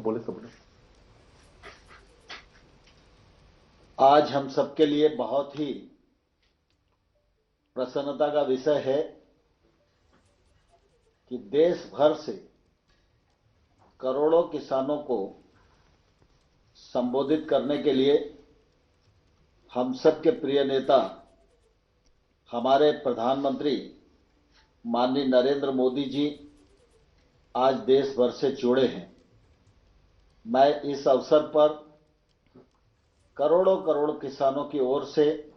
बोले सब बोले। आज हम सबके लिए बहुत ही प्रसन्नता का विषय है कि देश भर से करोड़ों किसानों को संबोधित करने के लिए हम सबके प्रिय नेता हमारे प्रधानमंत्री माननीय नरेंद्र मोदी जी आज देश भर से जुड़े हैं। मैं इस अवसर पर करोड़ों करोड़ किसानों की ओर से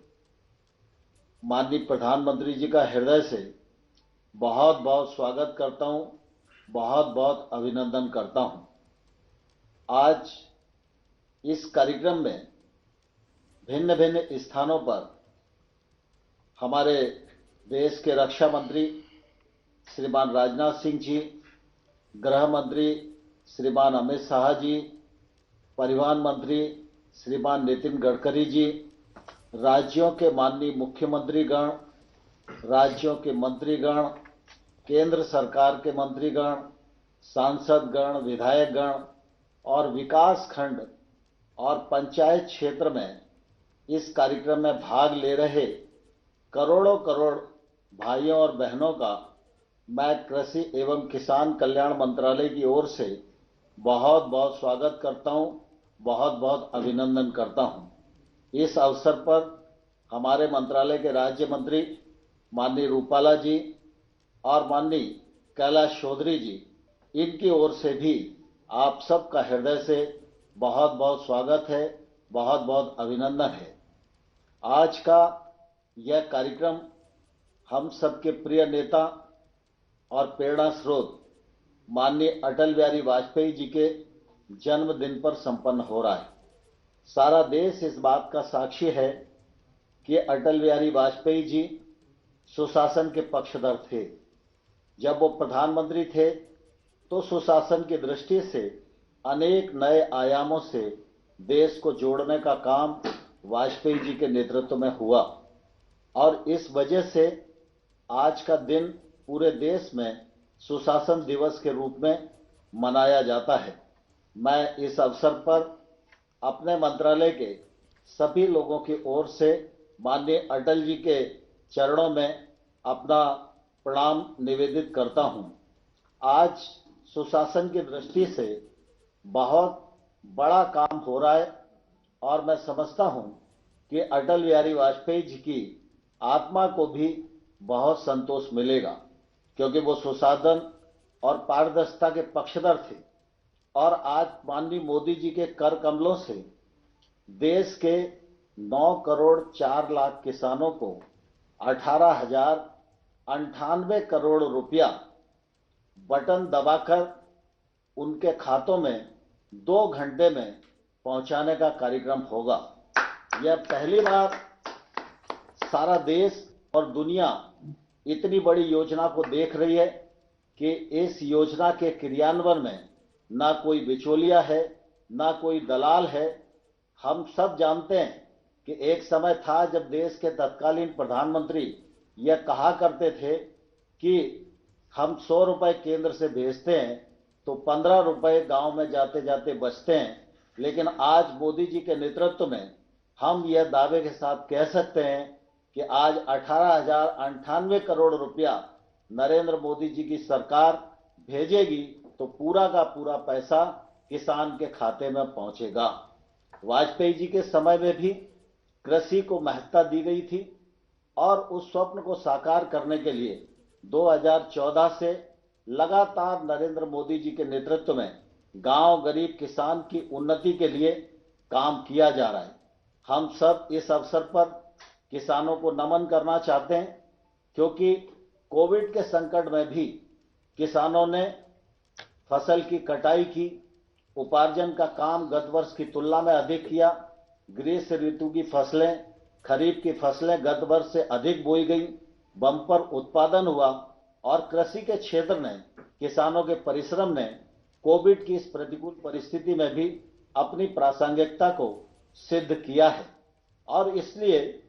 माननीय प्रधानमंत्री जी का हृदय से बहुत बहुत स्वागत करता हूं, बहुत बहुत अभिनंदन करता हूं। आज इस कार्यक्रम में भिन्न भिन्न स्थानों पर हमारे देश के रक्षा मंत्री श्रीमान राजनाथ सिंह जी, गृह मंत्री श्रीमान अमित शाह जी, परिवहन मंत्री श्रीमान नितिन गडकरी जी, राज्यों के माननीय मुख्यमंत्रीगण, राज्यों के मंत्रीगण, केंद्र सरकार के मंत्रीगण, सांसदगण, विधायकगण और विकास खंड और पंचायत क्षेत्र में इस कार्यक्रम में भाग ले रहे करोड़ों करोड़ भाइयों और बहनों का मैं कृषि एवं किसान कल्याण मंत्रालय की ओर से बहुत बहुत स्वागत करता हूं, बहुत बहुत अभिनंदन करता हूं। इस अवसर पर हमारे मंत्रालय के राज्य मंत्री माननीय रूपाला जी और माननीय कैलाश चौधरी जी, इनकी ओर से भी आप सबका हृदय से बहुत बहुत स्वागत है, बहुत बहुत अभिनंदन है। आज का यह कार्यक्रम हम सबके प्रिय नेता और प्रेरणा स्रोत माननीय अटल बिहारी वाजपेयी जी के जन्मदिन पर संपन्न हो रहा है। सारा देश इस बात का साक्षी है कि अटल बिहारी वाजपेयी जी सुशासन के पक्षधर थे। जब वो प्रधानमंत्री थे तो सुशासन की दृष्टि से अनेक नए आयामों से देश को जोड़ने का काम वाजपेयी जी के नेतृत्व में हुआ और इस वजह से आज का दिन पूरे देश में सुशासन दिवस के रूप में मनाया जाता है। मैं इस अवसर पर अपने मंत्रालय के सभी लोगों की ओर से माननीय अटल जी के चरणों में अपना प्रणाम निवेदित करता हूं। आज सुशासन की दृष्टि से बहुत बड़ा काम हो रहा है और मैं समझता हूं कि अटल बिहारी वाजपेयी जी की आत्मा को भी बहुत संतोष मिलेगा, क्योंकि वो सुशासन और पारदर्शिता के पक्षधर थे और आज माननीय मोदी जी के कर कमलों से देश के 9 करोड़ 4 लाख किसानों को 18,098 करोड़ रुपया बटन दबाकर उनके खातों में 2 घंटे में पहुंचाने का कार्यक्रम होगा। यह पहली बार सारा देश और दुनिया इतनी बड़ी योजना को देख रही है कि इस योजना के क्रियान्वयन में ना कोई बिचौलिया है, ना कोई दलाल है। हम सब जानते हैं कि एक समय था जब देश के तत्कालीन प्रधानमंत्री यह कहा करते थे कि हम 100 रुपए केंद्र से भेजते हैं तो 15 रुपए गांव में जाते जाते बचते हैं, लेकिन आज मोदी जी के नेतृत्व में हम यह दावे के साथ कह सकते हैं कि आज 18,098 करोड़ रुपया नरेंद्र मोदी जी की सरकार भेजेगी तो पूरा का पूरा पैसा किसान के खाते में पहुंचेगा। वाजपेयी जी के समय में भी कृषि को महत्ता दी गई थी और उस स्वप्न को साकार करने के लिए 2014 से लगातार नरेंद्र मोदी जी के नेतृत्व में गांव गरीब किसान की उन्नति के लिए काम किया जा रहा है। हम सब इस अवसर पर किसानों को नमन करना चाहते हैं, क्योंकि कोविड के संकट में भी किसानों ने फसल की कटाई की, उपार्जन का काम गत वर्ष की तुलना में अधिक किया। ग्रीष्म ऋतु की फसलें, खरीफ की फसलें गत वर्ष से अधिक बोई गई, बम्पर उत्पादन हुआ और कृषि के क्षेत्र ने, किसानों के परिश्रम ने कोविड की इस प्रतिकूल परिस्थिति में भी अपनी प्रासंगिकता को सिद्ध किया है और इसलिए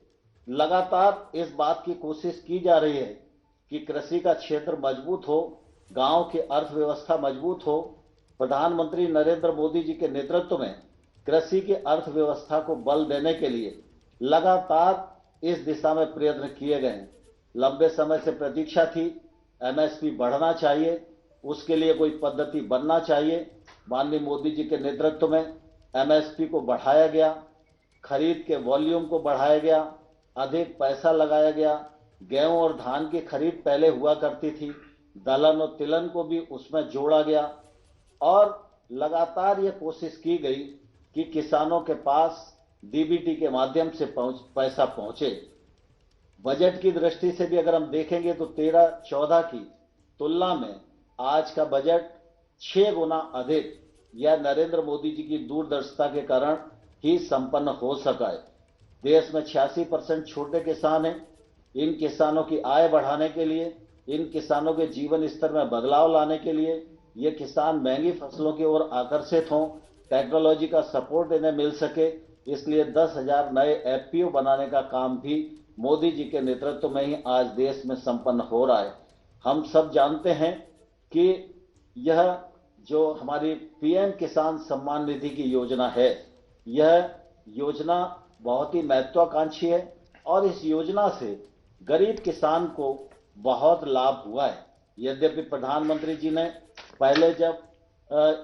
लगातार इस बात की कोशिश की जा रही है कि कृषि का क्षेत्र मजबूत हो, गांव की अर्थव्यवस्था मजबूत हो प्रधानमंत्री नरेंद्र मोदी जी के नेतृत्व में कृषि की अर्थव्यवस्था को बल देने के लिए लगातार इस दिशा में प्रयत्न किए गए हैं। लंबे समय से प्रतीक्षा थी, एमएसपी बढ़ना चाहिए, उसके लिए कोई पद्धति बनना चाहिए। माननीय मोदी जी के नेतृत्व में एमएसपी को बढ़ाया गया, खरीद के वॉल्यूम को बढ़ाया गया, अधिक पैसा लगाया गया। गेहूं और धान की खरीद पहले हुआ करती थी, दलहन और तिलहन को भी उसमें जोड़ा गया और लगातार ये कोशिश की गई कि किसानों के पास डीबीटी के माध्यम से पैसा पहुंचे। बजट की दृष्टि से भी अगर हम देखेंगे तो 13-14 की तुलना में आज का बजट 6 गुना अधिक यह नरेंद्र मोदी जी की दूरदर्शिता के कारण ही संपन्न हो सका है। देश में 86% छोटे किसान हैं। इन किसानों की आय बढ़ाने के लिए, इन किसानों के जीवन स्तर में बदलाव लाने के लिए, ये किसान महंगी फसलों की ओर आकर्षित हों, टेक्नोलॉजी का सपोर्ट इन्हें मिल सके, इसलिए 10,000 नए एफपीओ बनाने का काम भी मोदी जी के नेतृत्व में ही आज देश में संपन्न हो रहा है। हम सब जानते हैं कि यह जो हमारी पीएम किसान सम्मान निधि की योजना है, यह योजना बहुत ही महत्वाकांक्षी है और इस योजना से गरीब किसान को बहुत लाभ हुआ है। यद्यपि प्रधानमंत्री जी ने पहले जब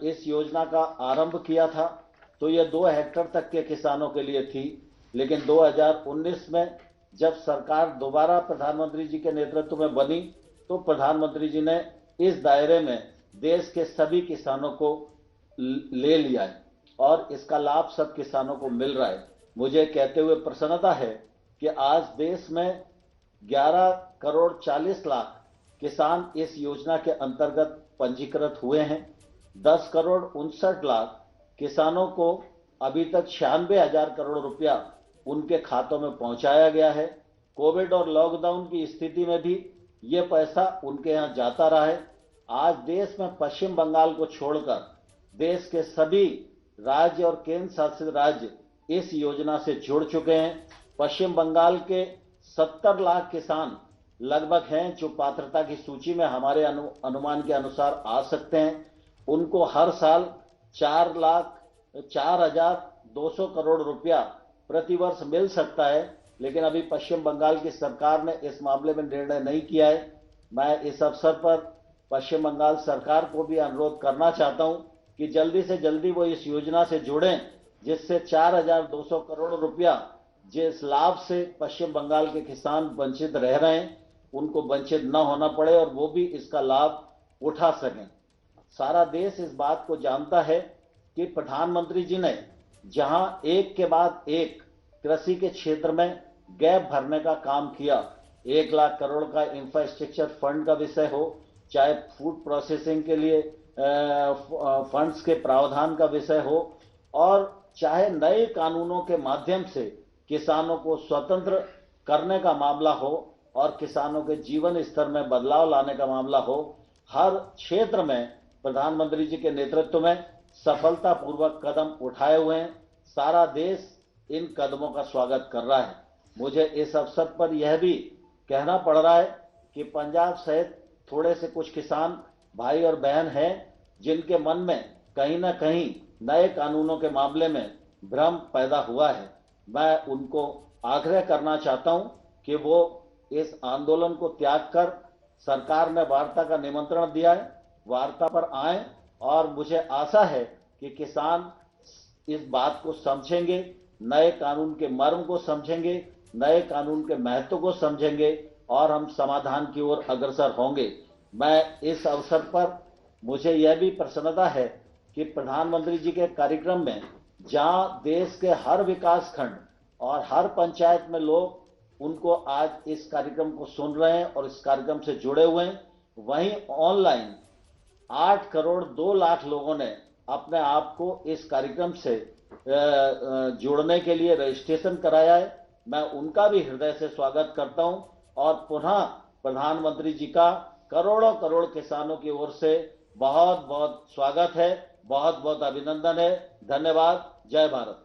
इस योजना का आरंभ किया था तो यह 2 हेक्टेयर तक के किसानों के लिए थी, लेकिन 2019 में जब सरकार दोबारा प्रधानमंत्री जी के नेतृत्व में बनी तो प्रधानमंत्री जी ने इस दायरे में देश के सभी किसानों को ले लिया है और इसका लाभ सब किसानों को मिल रहा है। मुझे कहते हुए प्रसन्नता है कि आज देश में 11 करोड़ 40 लाख किसान इस योजना के अंतर्गत पंजीकृत हुए हैं। 10 करोड़ 59 लाख किसानों को अभी तक 96,000 करोड़ रुपया उनके खातों में पहुंचाया गया है। कोविड और लॉकडाउन की स्थिति में भी ये पैसा उनके यहाँ जाता रहा है। आज देश में पश्चिम बंगाल को छोड़कर देश के सभी राज्य और केंद्र शासित राज्य इस योजना से जुड़ चुके हैं। पश्चिम बंगाल के 70 लाख किसान लगभग हैं जो पात्रता की सूची में हमारे अनुमान के अनुसार आ सकते हैं। उनको हर साल 4,0200 करोड़ रुपया प्रतिवर्ष मिल सकता है, लेकिन अभी पश्चिम बंगाल की सरकार ने इस मामले में निर्णय नहीं किया है। मैं इस अवसर पर पश्चिम बंगाल सरकार को भी अनुरोध करना चाहता हूं कि जल्दी से जल्दी वो इस योजना से जुड़ें, जिससे 4,200 करोड़ रुपया जिस लाभ से पश्चिम बंगाल के किसान वंचित रह रहे हैं उनको वंचित न होना पड़े और वो भी इसका लाभ उठा सकें। सारा देश इस बात को जानता है कि प्रधानमंत्री जी ने जहां एक के बाद एक कृषि के क्षेत्र में गैप भरने का काम किया, 1 लाख करोड़ का इंफ्रास्ट्रक्चर फंड का विषय हो, चाहे फूड प्रोसेसिंग के लिए फंड्स के प्रावधान का विषय हो और चाहे नए कानूनों के माध्यम से किसानों को स्वतंत्र करने का मामला हो और किसानों के जीवन स्तर में बदलाव लाने का मामला हो, हर क्षेत्र में प्रधानमंत्री जी के नेतृत्व में सफलतापूर्वक कदम उठाए हुए हैं। सारा देश इन कदमों का स्वागत कर रहा है। मुझे इस अवसर पर यह भी कहना पड़ रहा है कि पंजाब सहित थोड़े से कुछ किसान भाई और बहन हैं जिनके मन में कहीं ना कहीं नए कानूनों के मामले में भ्रम पैदा हुआ है। मैं उनको आग्रह करना चाहता हूं कि वो इस आंदोलन को त्याग कर, सरकार ने वार्ता का निमंत्रण दिया है, वार्ता पर आए और मुझे आशा है कि किसान इस बात को समझेंगे, नए कानून के मर्म को समझेंगे, नए कानून के महत्व को समझेंगे और हम समाधान की ओर अग्रसर होंगे। मैं इस अवसर पर मुझे यह भी प्रसन्नता है कि प्रधानमंत्री जी के कार्यक्रम में जहां देश के हर विकास खंड और हर पंचायत में लोग उनको आज इस कार्यक्रम को सुन रहे हैं और इस कार्यक्रम से जुड़े हुए हैं, वहीं ऑनलाइन 8 करोड़ 2 लाख लोगों ने अपने आप को इस कार्यक्रम से जुड़ने के लिए रजिस्ट्रेशन कराया है। मैं उनका भी हृदय से स्वागत करता हूं और पुनः प्रधानमंत्री जी का करोड़ों करोड़ किसानों की ओर से बहुत बहुत स्वागत है, बहुत बहुत अभिनंदन है। धन्यवाद। जय भारत।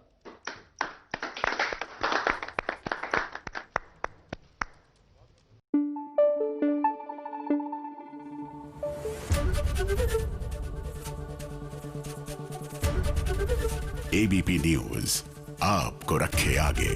एबीपी न्यूज आपको रखे आगे।